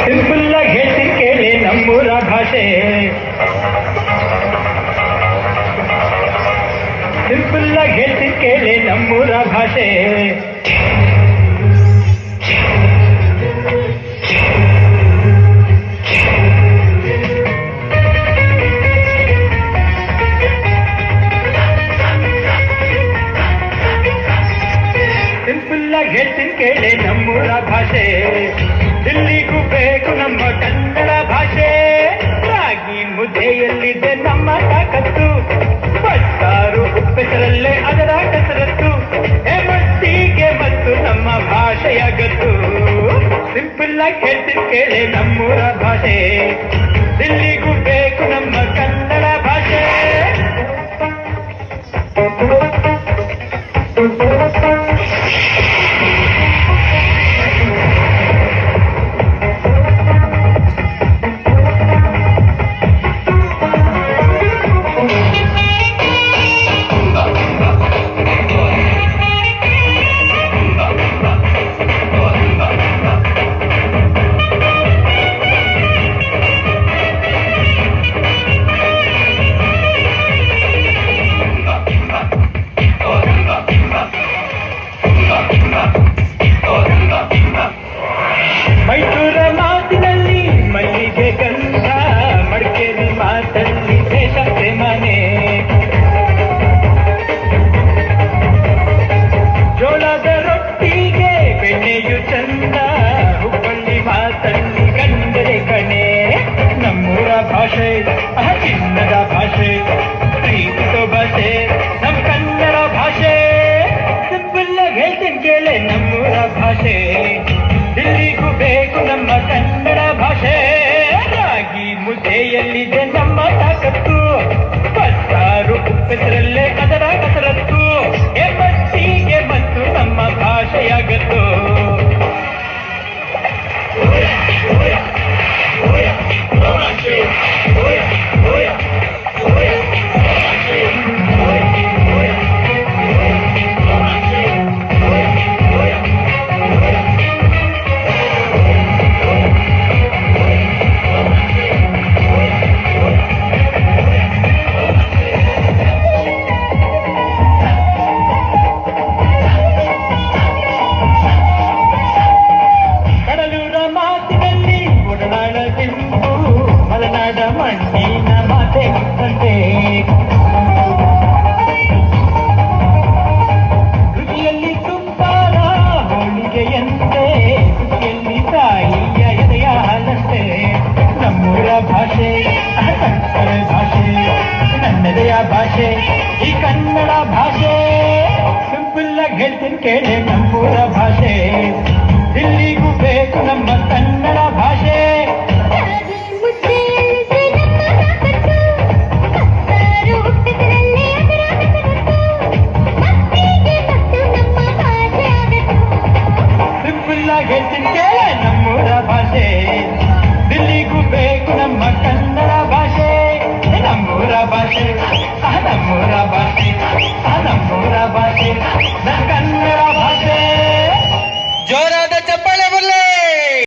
Simple ಆಗಿ ಹೇಳ್ತೀನಿ ಕೇಳಿ ನಮ್ಮೂರ ಭಾಷೆ. ಸಿಂಪಲ್ ಆಗಿ ಹೇಳ್ತೀನಿ ಕೇಳಿ ನಮ್ಮೂರ ಭಾಷೆ. ಸಿಂಪಲ್ ಆಗಿ ಹೇಳ್ತೀನಿ ಕೇಳಿ ನಮ್ಮೂರ ಭಾಷೆ. ದಿಲ್ಲಿಗೂ ಬೇಕು ನಮ್ಮ ಕನ್ನಡ ಭಾಷೆ. ರಾಗಿ ಮುದ್ದೆಯಲ್ಲಿದೆ ನಮ್ಮ ತಾಕತ್ತು, ಬಸ್ಸಾರು ಉಪ್ಪೆಸರಲ್ಲೇ ಅದರ ಕಸರತ್ತು. ಮಟ್ಟಿಗೆ ಮತ್ತು ನಮ್ಮ ಭಾಷೆಯ ಗತ್ತು. ಸಿಂಪಲ್ ಆಗಿ ಹೇಳ್ತೀನಿ ಕೇಳಿ ನಮ್ಮೂರ ಭಾಷೆ. ದಿಲ್ಲಿಗೂ ಬೇಕು ನಮ್ಮ ಕನ್ನಡ ಭಾಷೆ. ಮೈಸೂರ ಮಾತಿನಲ್ಲಿ ಮಲ್ಲಿಗೆ ಗಂಧ, ಮಡಿಕೇರಿ ಮಾತಲ್ಲಿ ದೇಶ ಪ್ರೇಮನೆ. ಜೋಳದ ರೊಟ್ಟಿಗೆ ಬೆಣ್ಣೆಯು ಚಂದ, ಹುಬ್ಬಳ್ಳಿ ಮಾತಲ್ಲಿ ಗಂಡರೆ ಕಣೆ. ನಮ್ಮೂರ ಭಾಷೆ ಚಿನ್ನದ ಭಾಷೆ, ಪ್ರೀತಿಸೋ ಭಾಷೆ ನಮ್ಮ ಕನ್ನಡ ಭಾಷೆ. ಸಿಂಪಲ್ ಆಗಿ ಹೇಳ್ತೀನಿ ಕೇಳೆ ನಮ್ಮೂರ ಭಾಷೆ. ದಿಲ್ಲಿಗೂ ಬೇಕು ನಮ್ಮ ಕನ್ನಡ ಭಾಷೆ. ರಾಗಿ ಮುದ್ದೆಯಲ್ಲಿದೆ ನಮ್ಮ ತಾಕತ್ತು, ಬಸ್ಸಾರು ಉಪ್ಪೆಸರಲ್ಲೇ ಅದರ ಕಸರತ್ತು. ಮಟ್ಟಿಗೆ ಮತ್ತು ನಮ್ಮ ಭಾಷೆಯ ಗತ್ತು. ಮಲೆನಾಡ ಮಣ್ಣಿನ ಮಾತೆ ಮುತ್ತಂತೆ, ರುಚಿಯಲ್ಲಿ ತುಪ್ಪಾರ ಹೋಳಿಗೆಯಂತೆ, ರುಚಿಯಲ್ಲಿ ತಾಯಿಯ ಎದೆಯ ಹಾಲಂತೆ. ನಮ್ಮೂರ ಭಾಷೆ ಸಂಸ್ಕರ ಭಾಷೆ, ನನ್ನೆದೆಯ ಭಾಷೆ ಈ ಕನ್ನಡ ಭಾಷೆ. ಸಿಂಪಲ್ ಆಗಿ ಹೇಳ್ತೀನಿ ಕೇಳಿ ನಮ್ಮೂರ ಭಾಷೆ. ದಿಲ್ಲಿಗೂ ಬೇಕು ನಮ್ಮ ಕನ್ನಡ ಭಾಷೆ. ಹೇಳ್ತೀನಿ ಕೇಳ ನಮ್ಮೂರ ಭಾಷೆ. ದಿಲ್ಲಿಗೂ ಬೇಕು ನಮ್ಮ ಕನ್ನಡ ಭಾಷೆ, ನಮ್ಮೂರ ಭಾಷೆ.